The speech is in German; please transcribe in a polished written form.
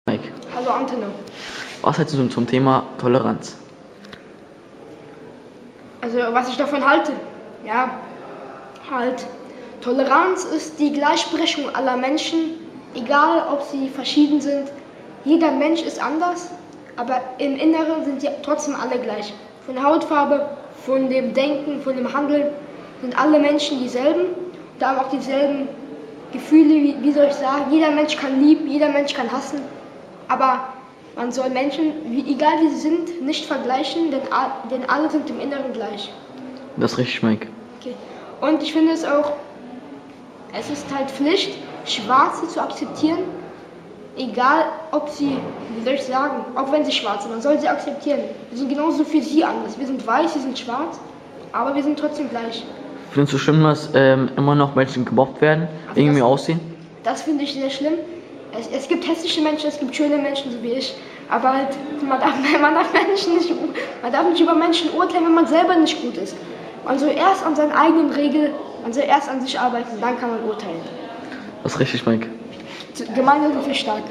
Mike, Hallo Antonio. was hältst du zum Thema Toleranz? Also was ich davon halte? Ja, halt. Toleranz ist die Gleichberechtigung aller Menschen, egal ob sie verschieden sind. Jeder Mensch ist anders, aber im Inneren sind sie trotzdem alle gleich. Von der Hautfarbe, von dem Denken, von dem Handeln sind alle Menschen dieselben. Da haben auch dieselben Gefühle, wie soll ich sagen, jeder Mensch kann lieben, jeder Mensch kann hassen. Aber man soll Menschen, egal wie sie sind, nicht vergleichen, denn alle sind im Inneren gleich. Das ist richtig, Mike. Okay. Und ich finde es auch, es ist halt Pflicht, Schwarze zu akzeptieren, egal ob sie, wie soll ich sagen, auch wenn sie schwarz sind, man soll sie akzeptieren. Wir sind genauso für sie anders. Wir sind weiß, sie sind schwarz, aber wir sind trotzdem gleich. Findest du schlimm, dass immer noch Menschen gemobbt werden, Also irgendwie das- aussehen? Das finde ich sehr schlimm. Es gibt hässliche Menschen, es gibt schöne Menschen, so wie ich. Aber halt, man darf nicht über Menschen urteilen, wenn man selber nicht gut ist. Man soll erst an seinen eigenen Regeln, man soll erst an sich arbeiten, dann kann man urteilen. Das ist richtig, Mike. Gemeinsam sind wir stark.